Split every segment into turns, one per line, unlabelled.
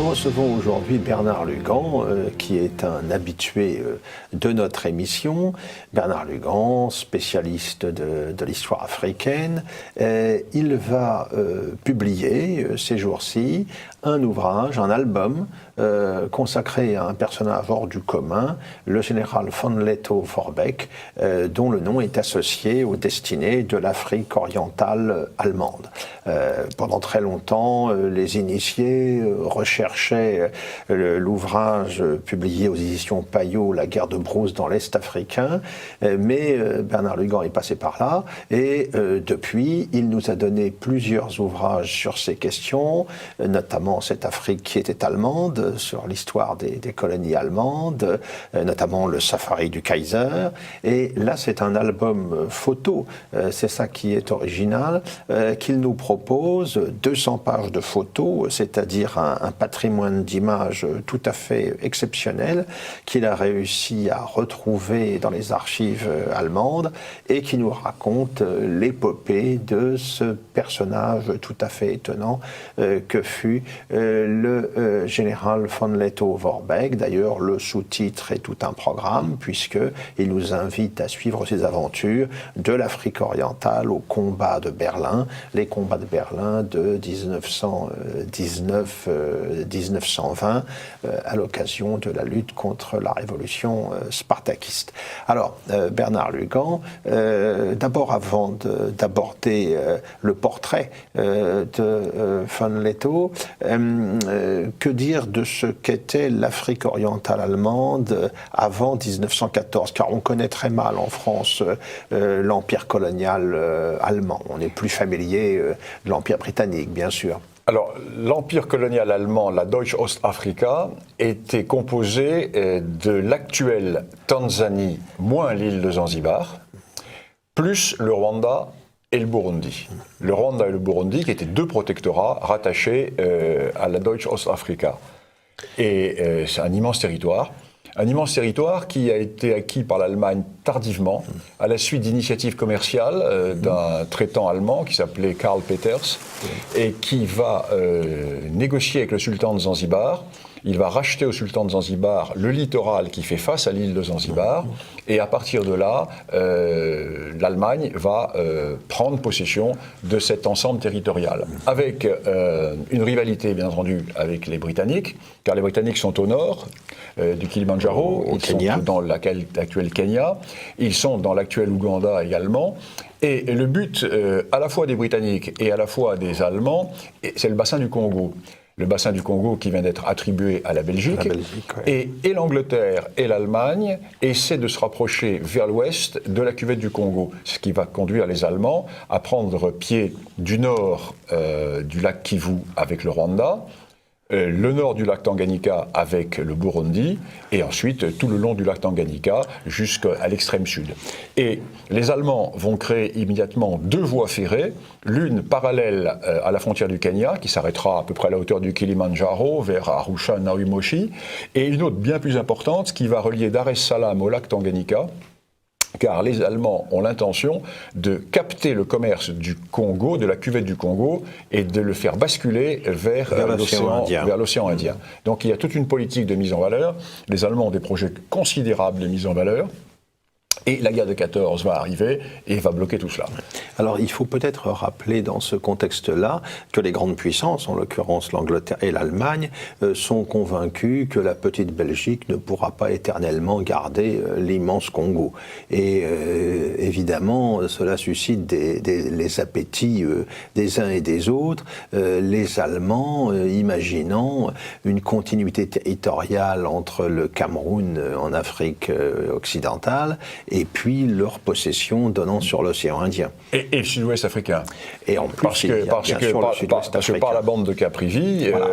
Nous recevons aujourd'hui Bernard Lugan, qui est un habitué de notre émission. Bernard Lugan, spécialiste de l'histoire africaine. Il va publier ces jours-ci un ouvrage, un album consacré à un personnage hors du commun, le général von Lettow-Vorbeck, dont le nom est associé aux destinées de l'Afrique orientale allemande. Pendant très longtemps, les initiés recherchaient l'ouvrage publié aux éditions Payot, La guerre de Brousse dans l'Est africain, mais Bernard Lugan est passé par là, et depuis, il nous a donné plusieurs ouvrages sur ces questions, notamment cette Afrique qui était allemande, sur l'histoire des colonies allemandes, notamment le safari du Kaiser, et là c'est un album photo, c'est ça qui est original, qu'il nous propose 200 pages de photos, c'est-à-dire un patrimoine d'images tout à fait exceptionnel qu'il a réussi à retrouver dans les archives allemandes et qui nous raconte l'épopée de ce personnage tout à fait étonnant que fut le général von Lettow-Vorbeck. D'ailleurs, le sous-titre est tout un programme puisqu'il nous invite à suivre ses aventures de l'Afrique orientale au combat de Berlin, les combats de Berlin de 1919-1920 à l'occasion de la lutte contre la révolution spartakiste. Alors, Bernard Lugan, d'abord avant d'aborder le portrait de von Lettow, que dire de ce qu'était l'Afrique orientale allemande avant 1914, car on connaît très mal en France l'empire colonial allemand. On est plus familier de l'empire britannique, bien sûr.
Alors, l'empire colonial allemand, la Deutsche Ostafrika, était composé de l'actuelle Tanzanie moins l'île de Zanzibar, plus le Rwanda et le Burundi. Le Rwanda et le Burundi qui étaient deux protectorats rattachés à la Deutsche Ostafrika. Et c'est un immense territoire. Un immense territoire qui a été acquis par l'Allemagne tardivement, à la suite d'initiatives commerciales d'un traitant allemand qui s'appelait Karl Peters, et qui va négocier avec le sultan de Zanzibar. Il va racheter au sultan de Zanzibar le littoral qui fait face à l'île de Zanzibar, et à partir de là, l'Allemagne va prendre possession de cet ensemble territorial, avec une rivalité bien entendu avec les Britanniques, car les Britanniques sont au nord du Kilimandjaro, ils sont dans l'actuel Kenya, ils sont dans l'actuel Ouganda également, et le but à la fois des Britanniques et à la fois des Allemands, c'est le bassin du Congo. Le bassin du Congo qui vient d'être attribué à la Belgique, ouais. Et l'Angleterre et l'Allemagne essaient de se rapprocher vers l'ouest de la cuvette du Congo, ce qui va conduire les Allemands à prendre pied du nord du lac Kivu avec le Rwanda, le nord du lac Tanganyika avec le Burundi, et ensuite tout le long du lac Tanganyika jusqu'à l'extrême sud. Et les Allemands vont créer immédiatement deux voies ferrées, l'une parallèle à la frontière du Kenya, qui s'arrêtera à peu près à la hauteur du Kilimandjaro, vers Arusha, Narumoshi, et une autre bien plus importante qui va relier Dar es Salaam au lac Tanganyika, car les Allemands ont l'intention de capter le commerce du Congo, de la cuvette du Congo, et de le faire basculer vers l'océan Indien. Donc il y a toute une politique de mise en valeur. Les Allemands ont des projets considérables de mise en valeur. Et la guerre de 14 va arriver et va bloquer tout cela.
Alors il faut peut-être rappeler dans ce contexte-là que les grandes puissances, en l'occurrence l'Angleterre et l'Allemagne, sont convaincues que la petite Belgique ne pourra pas éternellement garder l'immense Congo. Et évidemment, cela suscite les appétits des uns et des autres. Les Allemands, imaginant une continuité territoriale entre le Cameroun en Afrique occidentale et puis leur possession donnant sur l'océan Indien.
Et le sud-ouest africain.
Et en plus,
parce que par la bande de Caprivi, voilà.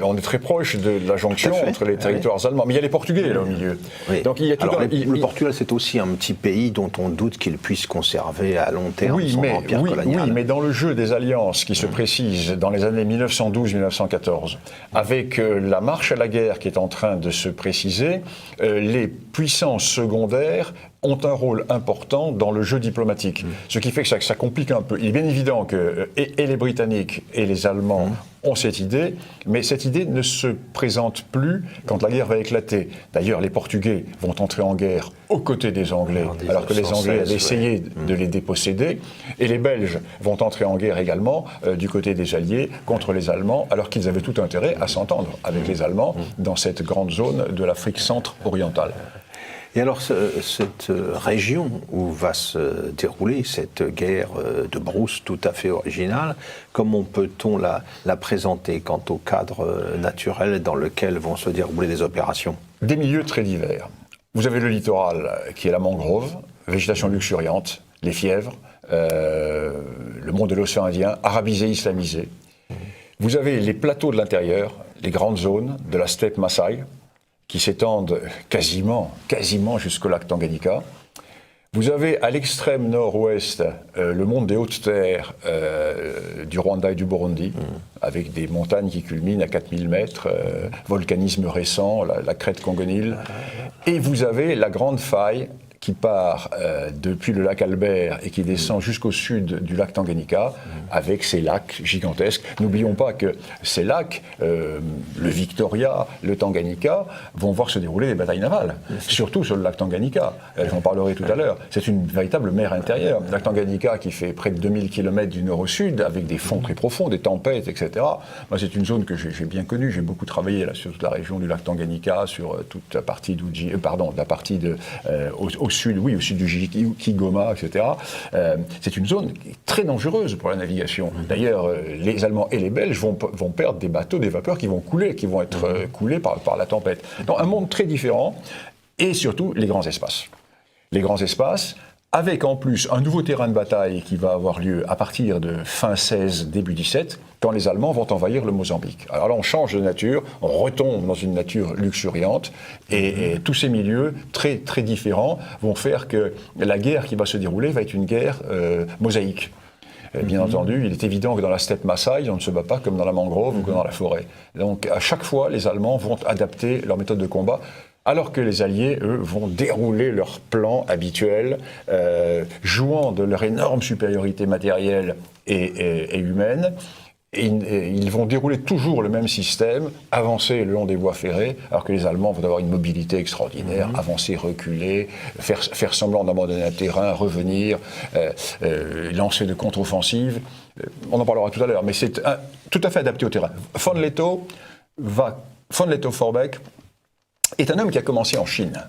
On est très proche de la jonction entre les territoires allemands. Mais il y a les Portugais là au milieu.
Oui. Donc, il y a tout le Portugal, c'est aussi un petit pays dont on doute qu'il puisse conserver à long terme son empire colonial.
Oui, mais dans le jeu des alliances qui se précisent dans les années 1912-1914, avec la marche à la guerre qui est en train de se préciser, les puissances secondaires ont un rôle important dans le jeu diplomatique. Ce qui fait que ça complique un peu. Il est bien évident que et les Britanniques et les Allemands ont cette idée, mais cette idée ne se présente plus quand la guerre va éclater. D'ailleurs, les Portugais vont entrer en guerre aux côtés des Anglais, alors que les Anglais avaient essayé de les déposséder, et les Belges vont entrer en guerre également du côté des Alliés contre les Allemands, alors qu'ils avaient tout intérêt à s'entendre avec les Allemands dans cette grande zone de l'Afrique centre-orientale.
Et alors, cette région où va se dérouler cette guerre de brousse tout à fait originale, comment peut-on la présenter quant au cadre naturel dans lequel vont se dérouler des opérations?
Des milieux très divers. Vous avez le littoral qui est la mangrove, végétation luxuriante, les fièvres, le monde de l'océan Indien, arabisé, islamisé. Vous avez les plateaux de l'intérieur, les grandes zones de la steppe Maasai, qui s'étendent quasiment jusqu'au lac Tanganyika. Vous avez à l'extrême nord-ouest le monde des hautes terres du Rwanda et du Burundi, avec des montagnes qui culminent à 4000 mètres, volcanisme récent, la crête Congonil. Et vous avez la grande faille qui part depuis le lac Albert et qui descend jusqu'au sud du lac Tanganyika, avec ces lacs gigantesques. N'oublions pas que ces lacs, le Victoria, le Tanganyika, vont voir se dérouler des batailles navales, surtout sur le lac Tanganyika. J'en parlerai tout à l'heure. C'est une véritable mer intérieure. Le lac Tanganyika qui fait près de 2000 km du nord au sud, avec des fonds très profonds, des tempêtes, etc. Moi, c'est une zone que j'ai bien connue. J'ai beaucoup travaillé là, sur toute la région du lac Tanganyika, sur toute la partie au sud, oui, au sud du Kigoma, etc. C'est une zone très dangereuse pour la navigation. D'ailleurs, les Allemands et les Belges vont perdre des bateaux, des vapeurs qui vont couler, qui vont être coulés par la tempête. Donc un monde très différent, et surtout les grands espaces. Les grands espaces, avec en plus un nouveau terrain de bataille qui va avoir lieu à partir de fin 16, début 17, quand les Allemands vont envahir le Mozambique. Alors là, on change de nature, on retombe dans une nature luxuriante, et tous ces milieux très, très différents vont faire que la guerre qui va se dérouler va être une guerre mosaïque. Bien entendu, il est évident que dans la steppe Maasai, on ne se bat pas comme dans la mangrove ou comme dans la forêt. Donc à chaque fois, les Allemands vont adapter leur méthode de combat, alors que les Alliés, eux, vont dérouler leur plan habituel, jouant de leur énorme supériorité matérielle et humaine. Et ils vont dérouler toujours le même système, avancer le long des voies ferrées, alors que les Allemands vont avoir une mobilité extraordinaire, avancer, reculer, faire semblant d'abandonner un terrain, revenir, lancer de contre-offensives. On en parlera tout à l'heure, mais c'est tout à fait adapté au terrain. Von Lettow-Vorbeck est un homme qui a commencé en Chine.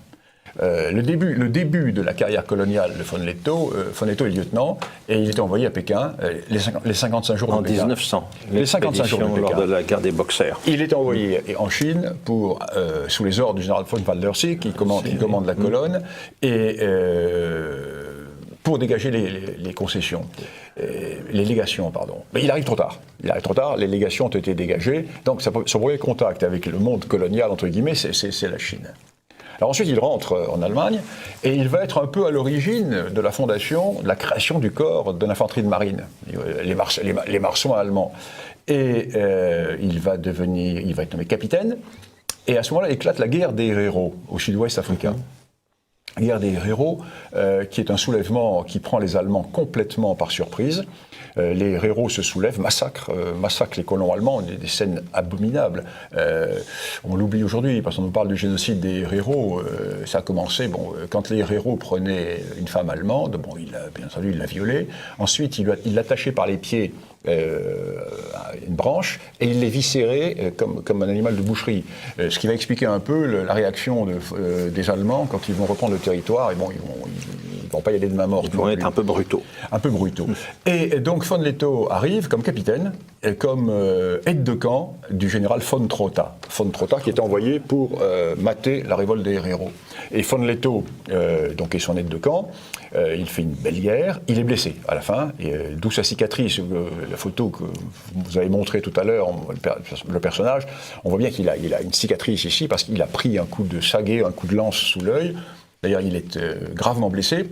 Le début de la carrière coloniale de von Lettow est lieutenant, et il était envoyé à Pékin les 55 jours de Pékin.
En 1900,
les 55 jours de Pékin.
Lors de la guerre des Boxers.
Il est envoyé en Chine sous les ordres du général von Waldersee, qui commande la colonne, et pour dégager les concessions, les légations, pardon. Mais il arrive trop tard. Les légations ont été dégagées, donc son premier contact avec le monde colonial, entre guillemets, c'est la Chine. Alors ensuite, il rentre en Allemagne, et il va être un peu à l'origine de la fondation, de la création du corps de l'infanterie de marine, les marsouins allemands. Et il va être nommé capitaine, et à ce moment-là, éclate la guerre des Héréros, au sud-ouest africain. La guerre des Héréros, qui est un soulèvement qui prend les Allemands complètement par surprise. Les Héréros se soulèvent, massacrent les colons allemands, des scènes abominables. On l'oublie aujourd'hui parce qu'on nous parle du génocide des Héréros. Ça a commencé quand les Héréros prenaient une femme allemande, bien entendu il la violait. Ensuite il l'attachait par les pieds à une branche et il l'éviscérait comme un animal de boucherie. Ce qui va expliquer un peu la réaction des Allemands quand ils vont reprendre le territoire. Et ils ne vont pas y aller de main morte.
Ils vont être un peu brutaux.
Un peu brutaux. Et donc von Lettow arrive comme capitaine et comme aide de camp du général von Trotha. Von Trotha qui est envoyé pour mater la révolte des Héréros. Et von Lettow donc est son aide de camp. Il fait une belle guerre. Il est blessé à la fin, d'où sa cicatrice. La photo que vous avez montrée tout à l'heure, le personnage, on voit bien qu'il a une cicatrice ici parce qu'il a pris un coup de saguet, un coup de lance sous l'œil. D'ailleurs, il est gravement blessé.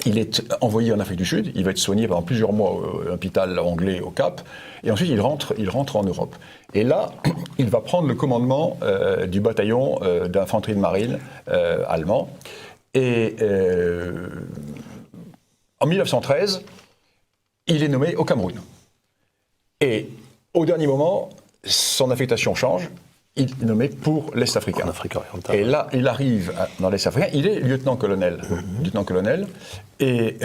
Il est envoyé en Afrique du Sud. Il va être soigné pendant plusieurs mois à l'hôpital anglais au Cap. Et ensuite, il rentre en Europe. Et là, il va prendre le commandement du bataillon d'infanterie de marine allemand. Et en 1913, il est nommé au Cameroun. Et au dernier moment, son affectation change. Il est nommé pour l'Est africain.
En Afrique orientale.
Et là, il arrive dans l'Est africain, il est lieutenant-colonel. Lieutenant-colonel, et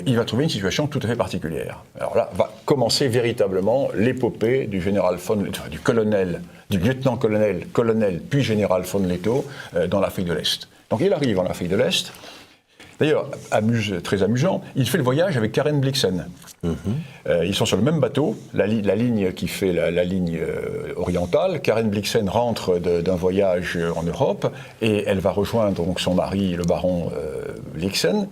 il va trouver une situation tout à fait particulière. Alors là, va commencer véritablement l'épopée du général du colonel, du lieutenant-colonel, colonel, puis général von Lettow dans l'Afrique de l'Est. Donc il arrive en Afrique de l'Est. D'ailleurs, très amusant, il fait le voyage avec Karen Blixen. Ils sont sur le même bateau, la ligne qui fait la ligne orientale. Karen Blixen rentre d'un voyage en Europe et elle va rejoindre donc son mari, le baron Blixen.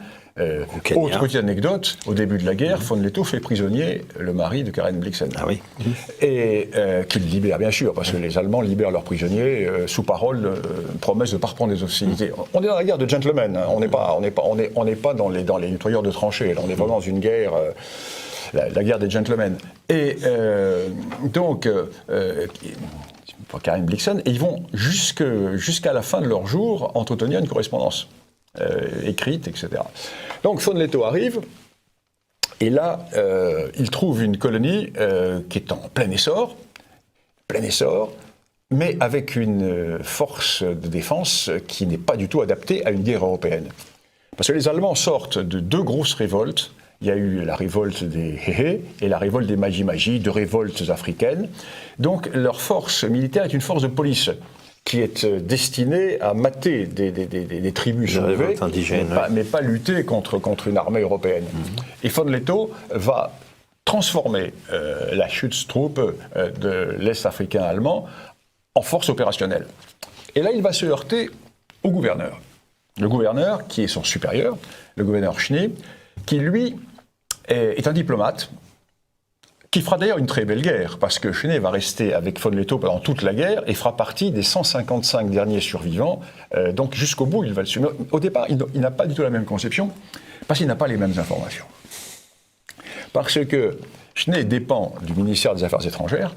Autre petite anecdote, au début de la guerre, von Lettow fait prisonnier le mari de Karen Blixen.
Ah oui.
Et qu'il libère, bien sûr, parce que les Allemands libèrent leurs prisonniers sous parole, promesse de ne pas reprendre les hostilités. On est dans la guerre de gentlemen, hein. On n'est pas dans les nettoyeurs de tranchées, là, on est vraiment dans une guerre, la guerre des gentlemen. Et donc, Karen Blixen, et ils vont jusqu'à la fin de leur jour entretenir une correspondance. Écrite, etc. Donc von Lettow arrive, et là, il trouve une colonie qui est en plein essor, mais avec une force de défense qui n'est pas du tout adaptée à une guerre européenne. Parce que les Allemands sortent de deux grosses révoltes. Il y a eu la révolte des Héhé et la révolte des Maji-Maji, deux révoltes africaines. Donc leur force militaire est une force de police qui est destinée à mater des tribus soulevées, mais pas lutter contre une armée européenne. Et von Lettow va transformer la Schutztruppe de l'Est africain allemand en force opérationnelle. Et là, il va se heurter au gouverneur. Le gouverneur, qui est son supérieur, le gouverneur Schnee, qui lui est un diplomate, qui fera d'ailleurs une très belle guerre, parce que Schnee va rester avec von Lettow pendant toute la guerre et fera partie des 155 derniers survivants. Donc jusqu'au bout, il va le suivre. Au départ, il n'a pas du tout la même conception, parce qu'il n'a pas les mêmes informations. Parce que Schnee dépend du ministère des Affaires étrangères,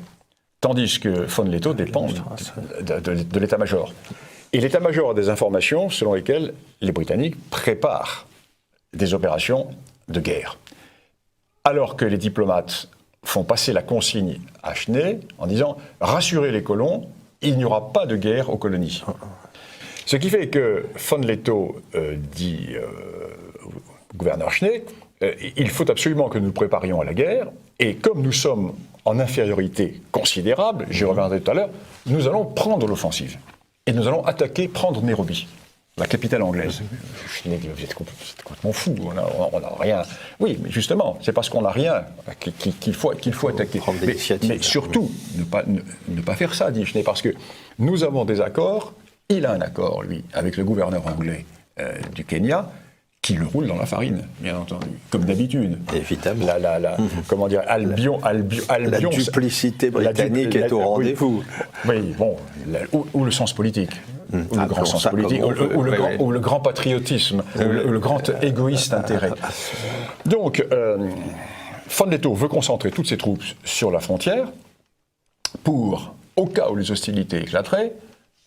tandis que von Lettow dépend de l'état-major. Et l'état-major a des informations selon lesquelles les Britanniques préparent des opérations de guerre. Alors que les diplomates font passer la consigne à Schnee en disant « Rassurez les colons, il n'y aura pas de guerre aux colonies ». Ce qui fait que von Lettow dit au gouverneur Schnee « Il faut absolument que nous nous préparions à la guerre, et comme nous sommes en infériorité considérable, j'y reviendrai tout à l'heure, nous allons prendre l'offensive. Et nous allons prendre Nairobi, la capitale anglaise. » Schnee dit « Vous êtes complètement fou, on n'a rien. » Oui, mais justement, c'est parce qu'on n'a rien qu'il faut attaquer. Mais surtout, ne pas faire ça, dit Schnee, parce que nous avons des accords, il a un accord, lui, avec le gouverneur anglais du Kenya, qui le roule dans la farine, bien entendu, comme d'habitude.
Évidemment.
Comment dire, Albion,
la duplicité britannique est au rendez-vous.
Oui, bon, ou le sens politique. Ou le grand sens politique, ou le grand patriotisme, ou le grand égoïste intérêt. Donc, von Lettow veut concentrer toutes ses troupes sur la frontière pour, au cas où les hostilités éclateraient,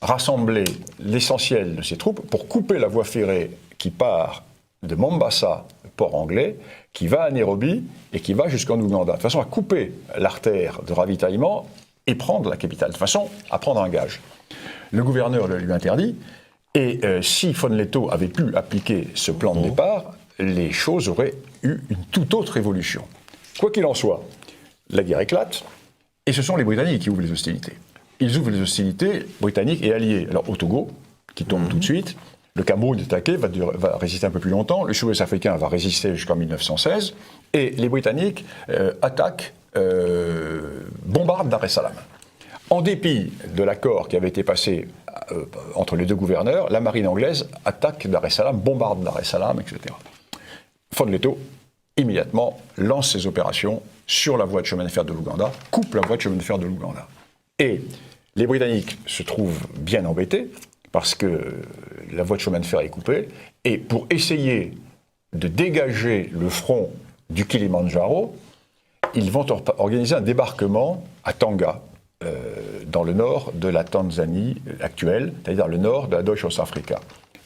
rassembler l'essentiel de ses troupes pour couper la voie ferrée qui part de Mombasa, port anglais, qui va à Nairobi et qui va jusqu'en Ouganda, de façon à couper l'artère de ravitaillement et prendre la capitale, de façon à prendre un gage. Le gouverneur le lui interdit, et si von Lettow avait pu appliquer ce plan de départ, les choses auraient eu une toute autre évolution. Quoi qu'il en soit, la guerre éclate, et ce sont les Britanniques qui ouvrent les hostilités. Ils ouvrent les hostilités britanniques et alliés. Alors au Togo, qui tombe tout de suite, le Cameroun est attaqué, va résister un peu plus longtemps, le sud-ouest africain va résister jusqu'en 1916, et les Britanniques attaquent, bombardent Dar es Salaam. En dépit de l'accord qui avait été passé entre les deux gouverneurs, la marine anglaise attaque Dar es Salaam, bombarde Dar es Salaam, etc. Von Lettow, immédiatement, lance ses opérations sur la voie de chemin de fer de l'Ouganda, coupe la voie de chemin de fer de l'Ouganda. Et les Britanniques se trouvent bien embêtés, parce que la voie de chemin de fer est coupée, et pour essayer de dégager le front du Kilimandjaro, ils vont organiser un débarquement à Tanga, dans le nord de la Tanzanie actuelle, c'est-à-dire le nord de la Deutsche Ostafrika.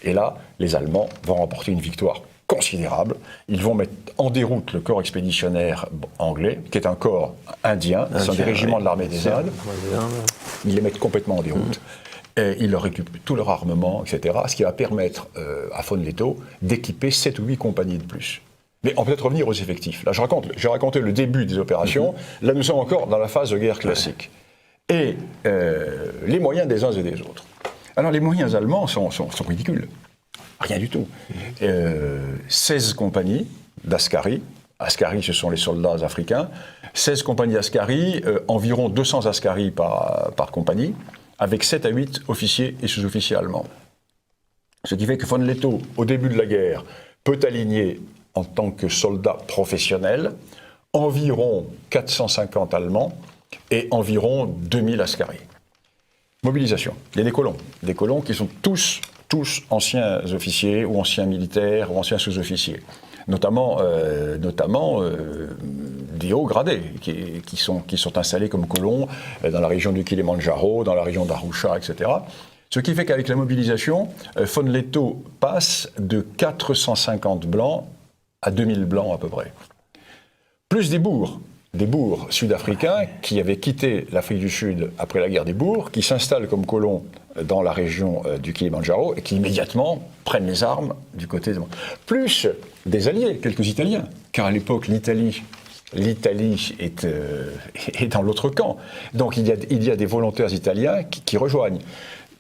Et là, les Allemands vont remporter une victoire considérable. Ils vont mettre en déroute le corps expéditionnaire anglais, qui est un corps indien, ce sont des régiments de l'armée des Indes. Ils les mettent complètement en déroute. Et ils leur récupèrent tout leur armement, etc. Ce qui va permettre à von Lettow d'équiper 7 ou 8 compagnies de plus. Mais on peut peut-être revenir aux effectifs. Là, j'ai raconté le début des opérations. Là, nous sommes encore dans la phase de guerre classique. Et les moyens des uns et des autres. Alors, les moyens allemands sont ridicules. Rien du tout. 16 compagnies d'Askari. Askari, ce sont les soldats africains. 16 compagnies d'Askari, environ 200 Askari par compagnie, avec 7 à 8 officiers et sous-officiers allemands. Ce qui fait que von Lettow, au début de la guerre, peut aligner en tant que soldat professionnel environ 450 Allemands et environ 2000 Askari. Mobilisation. Il y a des colons qui sont tous anciens officiers ou anciens militaires ou anciens sous-officiers. Notamment des hauts gradés qui sont installés comme colons dans la région du Kilimandjaro, dans la région d'Arusha, etc. Ce qui fait qu'avec la mobilisation, von Lettow passe de 450 blancs à 2000 blancs à peu près. Plus des bourgs sud-africains qui avaient quitté l'Afrique du Sud après la guerre des bourgs, qui s'installent comme colons dans la région du Kilimandjaro et qui immédiatement prennent les armes du côté de... Plus des alliés, quelques Italiens, car à l'époque l'Italie est dans l'autre camp. Donc il y a des volontaires italiens qui rejoignent.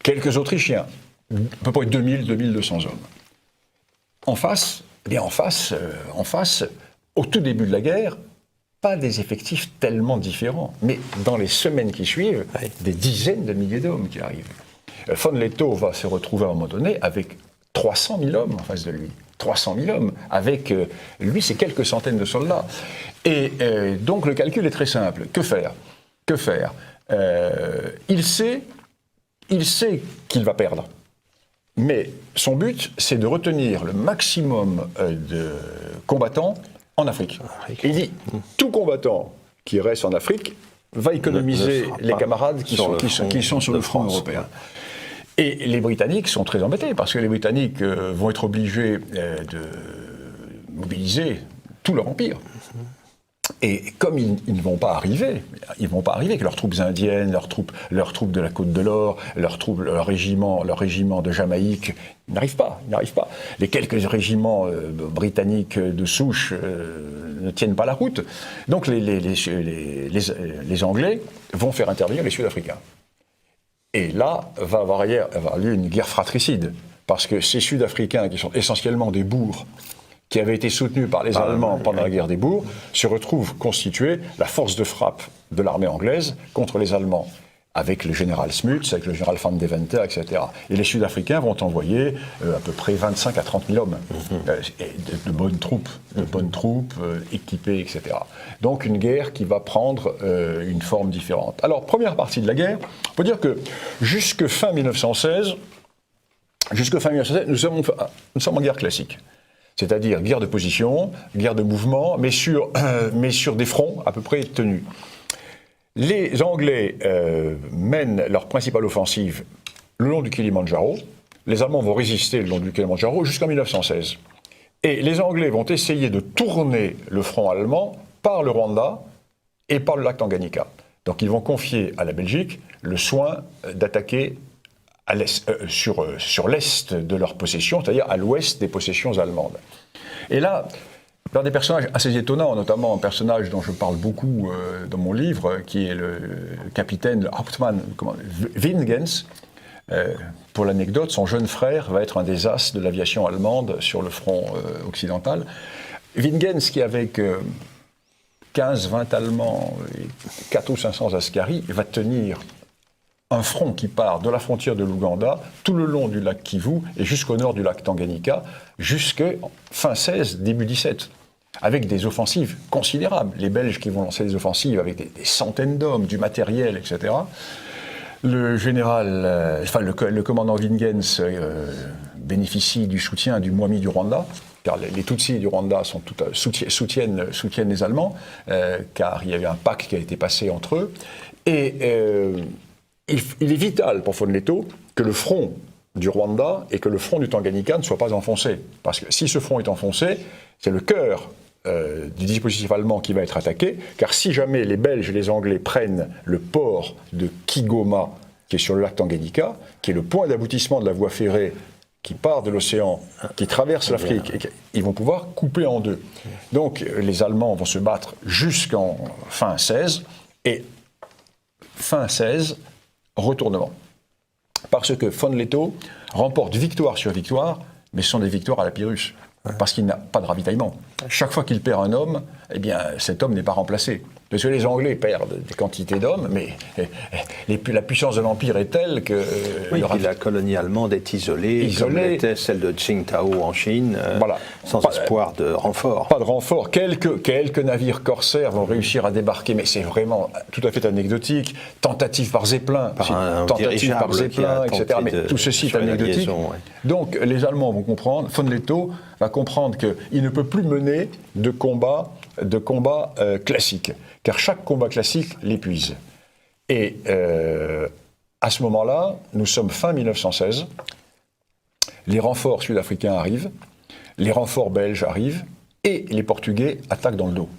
Quelques Autrichiens, à peu près 2200 hommes. En face, au tout début de la guerre, pas des effectifs tellement différents, mais dans les semaines qui suivent, des dizaines de milliers d'hommes qui arrivent. Von Lettow va se retrouver à un moment donné avec 300 000 hommes en face de lui. 300 000 hommes, avec lui, c'est quelques centaines de soldats. Et donc le calcul est très simple. Que faire ? Il sait qu'il va perdre. Mais son but, c'est de retenir le maximum de combattants en Afrique. Et il dit, tout combattant qui reste en Afrique va économiser les camarades qui sont sur le front européen. Et les Britanniques sont très embêtés, parce que les Britanniques vont être obligés de mobiliser tout leur empire. Et comme ils ne vont pas arriver, que leurs troupes indiennes, leurs troupes de la Côte de l'Or, leur régiment de Jamaïque n'arrivent pas. Les quelques régiments britanniques de souche ne tiennent pas la route. Donc les Anglais vont faire intervenir les Sud-Africains. Et là, va avoir lieu une guerre fratricide, parce que ces Sud-Africains, qui sont essentiellement des bourgs, qui avaient été soutenus par les Allemands pendant la guerre des bourgs, se retrouvent constituer la force de frappe de l'armée anglaise contre les Allemands, avec le général Smuts, avec le général Van Deventer, etc. Et les Sud-Africains vont envoyer à peu près 25 à 30 000 hommes, de bonnes troupes, équipées, etc. Donc une guerre qui va prendre une forme différente. Alors, première partie de la guerre, on peut dire que jusque fin 1916, nous sommes en guerre classique. C'est-à-dire guerre de position, guerre de mouvement, mais sur des fronts à peu près tenus. Les Anglais mènent leur principale offensive le long du Kilimandjaro. Les Allemands vont résister le long du Kilimandjaro jusqu'en 1916. Et les Anglais vont essayer de tourner le front allemand par le Rwanda et par le lac Tanganyika. Donc ils vont confier à la Belgique le soin d'attaquer à sur l'est de leurs possessions, c'est-à-dire à l'ouest des possessions allemandes. Et là, par des personnages assez étonnants, notamment un personnage dont je parle beaucoup dans mon livre, qui est le capitaine, le Hauptmann Wingens. Pour l'anecdote, son jeune frère va être un des as de l'aviation allemande sur le front occidental. Wingens, qui avec 15-20 Allemands et 400 ou 500 Askari, va tenir un front qui part de la frontière de l'Ouganda, tout le long du lac Kivu et jusqu'au nord du lac Tanganyika, jusqu'à fin 16, début 17, avec des offensives considérables. Les Belges qui vont lancer des offensives avec des centaines d'hommes, du matériel, etc. Le général, le commandant Wingens bénéficie du soutien du Mwami du Rwanda, car les Tutsis du Rwanda soutiennent les Allemands, car il y avait un pacte qui a été passé entre eux. Et il est vital pour von Lettow que le front du Rwanda et que le front du Tanganyika ne soit pas enfoncé. Parce que si ce front est enfoncé, c'est le cœur du dispositif allemand qui va être attaqué, car si jamais les Belges et les Anglais prennent le port de Kigoma, qui est sur le lac Tanganyika, qui est le point d'aboutissement de la voie ferrée qui part de l'océan, qui traverse l'Afrique, et ils vont pouvoir couper en deux. Donc les Allemands vont se battre jusqu'en fin 16, et fin 16, retournement. Parce que von Lettow remporte victoire sur victoire, mais ce sont des victoires à la Pyrrhus, parce qu'il n'a pas de ravitaillement. Chaque fois qu'il perd un homme, eh bien, cet homme n'est pas remplacé. Parce que les Anglais perdent des quantités d'hommes, mais la puissance de l'Empire est telle que...
puis la colonie allemande est isolée, comme l'était celle de Tsingtao en Chine, sans espoir de renfort.
Pas de renfort. Quelques navires corsaires vont réussir à débarquer, mais c'est vraiment tout à fait anecdotique. Tentative par Zeppelin, etc. Mais tout ceci est anecdotique. Donc les Allemands vont comprendre, von Lettow va comprendre qu'il ne peut plus mener de combat classique, car chaque combat classique l'épuise. Et à ce moment-là, nous sommes fin 1916, les renforts sud-africains arrivent, les renforts belges arrivent, et les Portugais attaquent dans le dos.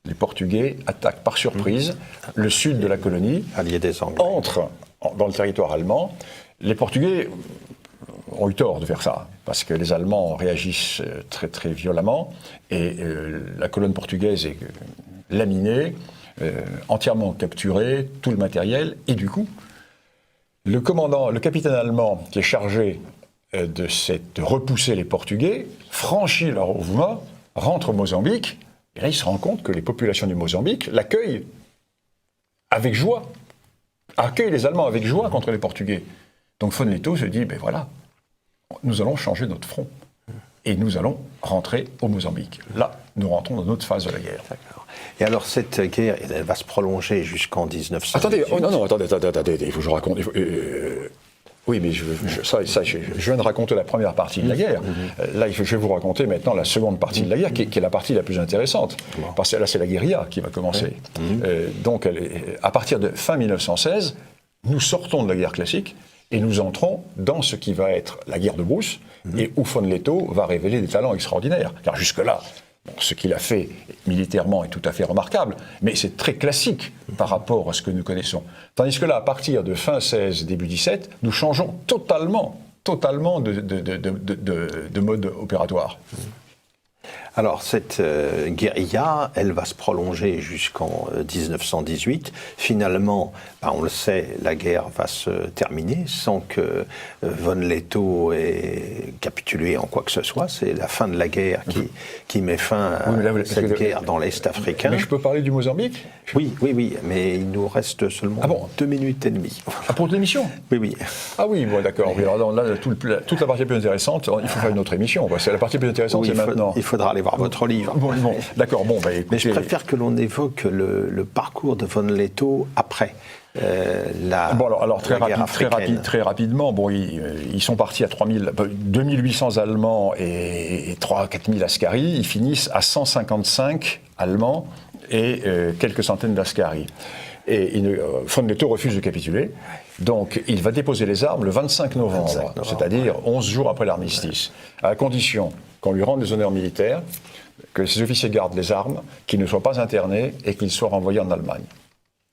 Les Portugais attaquent par surprise le sud de la colonie,
alliés des Anglais,
entrent dans le territoire allemand. Les Portugais ont eu tort de faire ça, parce que les Allemands réagissent très très violemment, et la colonne portugaise est laminée, entièrement capturée, tout le matériel, et du coup, le capitaine allemand qui est chargé de repousser les Portugais, franchit la Rovuma, rentre au Mozambique, et là il se rend compte que les populations du Mozambique l'accueillent avec joie, accueillent les Allemands avec joie contre les Portugais. Donc von Lettow se dit, ben voilà, nous allons changer notre front. Et nous allons rentrer au Mozambique. Là, nous rentrons dans notre phase de la guerre.
D'accord. Et alors, cette guerre, elle va se prolonger jusqu'en 1918.
Attendez, il faut que je raconte. Oui, mais je viens de raconter la première partie de la guerre. Là, je vais vous raconter maintenant la seconde partie de la guerre, qui est la partie la plus intéressante. Parce que là, c'est la guérilla qui va commencer. Donc, à partir de fin 1916, nous sortons de la guerre classique, et nous entrons dans ce qui va être la guerre de Brousse, et où von Lettow va révéler des talents extraordinaires. Car jusque-là, ce qu'il a fait militairement est tout à fait remarquable, mais c'est très classique par rapport à ce que nous connaissons. Tandis que là, à partir de fin 16, début 17, nous changeons totalement de mode opératoire.
Alors, cette guérilla, elle va se prolonger jusqu'en 1918. Finalement, on le sait, la guerre va se terminer sans que von Lettow ait capitulé en quoi que ce soit. C'est la fin de la guerre qui met fin à cette guerre dans l'Est africain.
Mais je peux parler du Mozambique ?
Oui, mais il nous reste seulement 2 minutes et demie.
Ah, pour l'émission ?
Oui.
Ah oui, bon, d'accord. Oui, alors là, toute la partie plus intéressante, il faut faire une autre émission. C'est la partie plus intéressante, c'est maintenant.
Il faudra aller voir votre livre.
Bon, d'accord. Bon, écoutez...
Mais je préfère que l'on évoque le parcours de von Lettow après la guerre africaine.
Très rapidement. Bon, ils sont partis à 2800 Allemands et 3-4 000 Askaris. Ils finissent à 155 Allemands et quelques centaines d'Askaris. Et von Lettow refuse de capituler. Donc, il va déposer les armes le 25 novembre, c'est-à-dire 11 jours après l'armistice, à condition qu'on lui rende des honneurs militaires, que ses officiers gardent les armes, qu'ils ne soient pas internés et qu'ils soient renvoyés en Allemagne.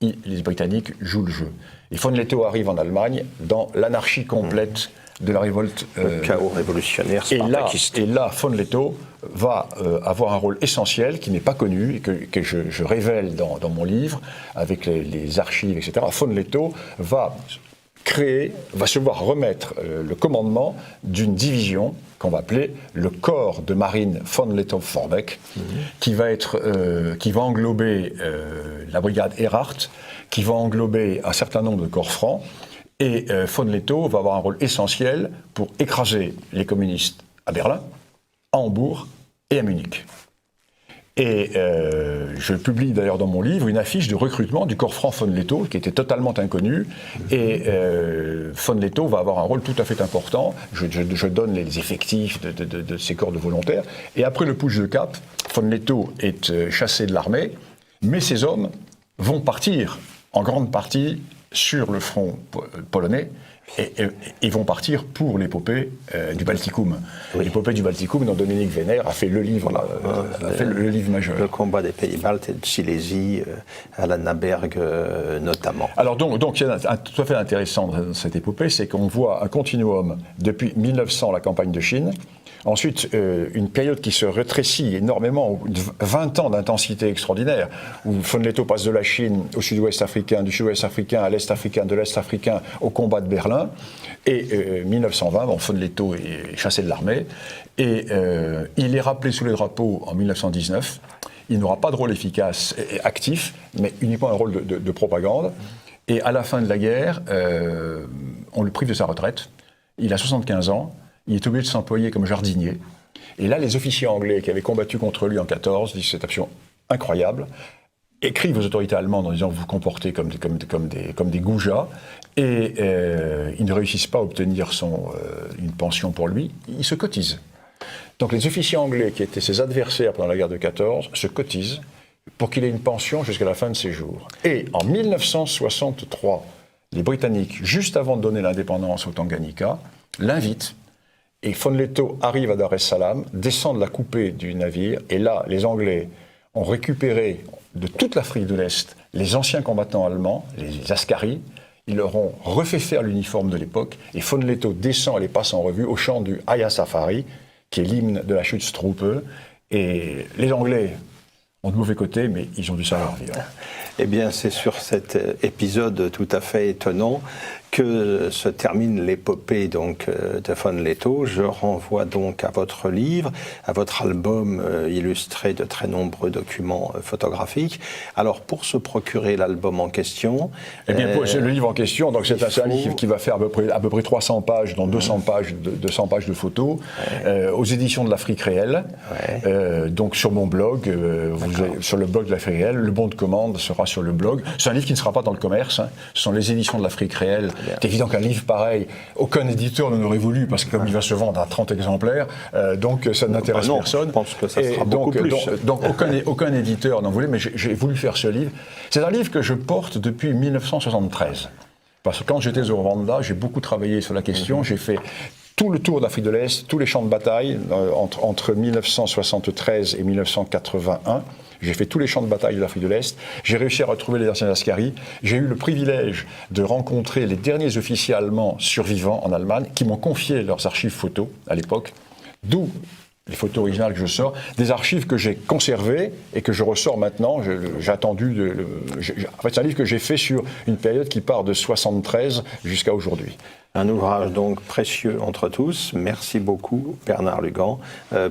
Les Britanniques jouent le jeu. Et von Lettow arrive en Allemagne dans l'anarchie complète de la révolte.
Le chaos révolutionnaire spartakiste.
Et là, von Lettow va avoir un rôle essentiel qui n'est pas connu et que je révèle dans mon livre, avec les archives, etc. Von Lettow va se voir remettre le commandement d'une division qu'on va appeler le corps de marine von Lettow-Vorbeck, qui va englober la brigade Erhardt, qui va englober un certain nombre de corps francs, et von Lettow va avoir un rôle essentiel pour écraser les communistes à Berlin, à Hambourg et à Munich. Et je publie d'ailleurs dans mon livre une affiche de recrutement du corps franc von Lettow qui était totalement inconnu. Et von Lettow va avoir un rôle tout à fait important. Je donne les effectifs de ces corps de volontaires. Et après le putsch de Cap, von Lettow est chassé de l'armée, mais ses hommes vont partir en grande partie sur le front polonais et vont partir pour l'épopée du Baltikum.
Oui.
L'épopée du Baltikum, dont Dominique Vénère a fait le livre, le livre majeur.
Le combat des pays baltes et de Silésie, à l'Annaberg notamment.
Alors donc, il y a un tout à fait intéressant dans cette épopée, c'est qu'on voit un continuum depuis 1900, la campagne de Chine. Ensuite, une période qui se rétrécit énormément, 20 ans d'intensité extraordinaire, où von Lettow passe de la Chine au sud-ouest africain, du sud-ouest africain à l'est africain, de l'est africain au combat de Berlin. Et 1920, von Lettow est chassé de l'armée, et il est rappelé sous les drapeaux en 1919. Il n'aura pas de rôle efficace et actif, mais uniquement un rôle de propagande. Et à la fin de la guerre, on le prive de sa retraite. Il a 75 ans. Il est obligé de s'employer comme jardinier. Et là, les officiers anglais qui avaient combattu contre lui en 14 disent c'est absolument incroyable, écrivent aux autorités allemandes en disant vous vous comportez comme des goujats, et ils ne réussissent pas à obtenir une pension pour lui. Ils se cotisent. Donc les officiers anglais qui étaient ses adversaires pendant la guerre de 14 se cotisent pour qu'il ait une pension jusqu'à la fin de ses jours. Et en 1963, les Britanniques, juste avant de donner l'indépendance au Tanganyika, l'invitent. Et von Lettow arrive à Dar es Salaam, descend de la coupée du navire, et là, les Anglais ont récupéré de toute l'Afrique de l'Est les anciens combattants allemands, les Askaris. Ils leur ont refait faire l'uniforme de l'époque, et von Lettow descend et les passe en revue au chant du Haya Safari, qui est l'hymne de la Schutztruppe. Et les Anglais ont de mauvais côtés, mais ils ont dû savoir vivre.
Eh bien, c'est sur cet épisode tout à fait étonnant que se termine l'épopée donc de von Lettow. Je renvoie donc à votre livre, à votre album illustré de très nombreux documents photographiques. Alors, pour se procurer l'album en question...
Eh bien, c'est le livre en question, donc c'est un livre qui va faire à peu près 300 pages, dont 200 pages de photos, aux éditions de l'Afrique réelle. Donc, sur mon blog, sur le blog de l'Afrique réelle, le bon de commande sera sur le blog. C'est un livre qui ne sera pas dans le commerce, hein. Ce sont les éditions de l'Afrique réelle. C'est évident qu'un livre pareil, aucun éditeur n'en aurait voulu, parce que comme il va se vendre à 30 exemplaires, donc ça n'intéresse personne.
Je pense que ça sera beaucoup plus.
Donc aucun éditeur n'en voulait, mais j'ai voulu faire ce livre. C'est un livre que je porte depuis 1973. Parce que quand j'étais au Rwanda, j'ai beaucoup travaillé sur la question, j'ai fait tout le tour d'Afrique de l'Est, tous les champs de bataille, entre 1973 et 1981. J'ai fait tous les champs de bataille de l'Afrique de l'Est. J'ai réussi à retrouver les anciens Askaris. J'ai eu le privilège de rencontrer les derniers officiers allemands survivants en Allemagne qui m'ont confié leurs archives photos à l'époque, d'où les photos originales que je sors, des archives que j'ai conservées et que je ressors maintenant. J'ai attendu. En fait, c'est un livre que j'ai fait sur une période qui part de 73 jusqu'à aujourd'hui.
Un ouvrage donc précieux entre tous. Merci beaucoup Bernard Lugan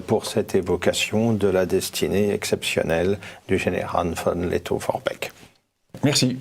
pour cette évocation de la destinée exceptionnelle du général von Lettow-Vorbeck.
Merci.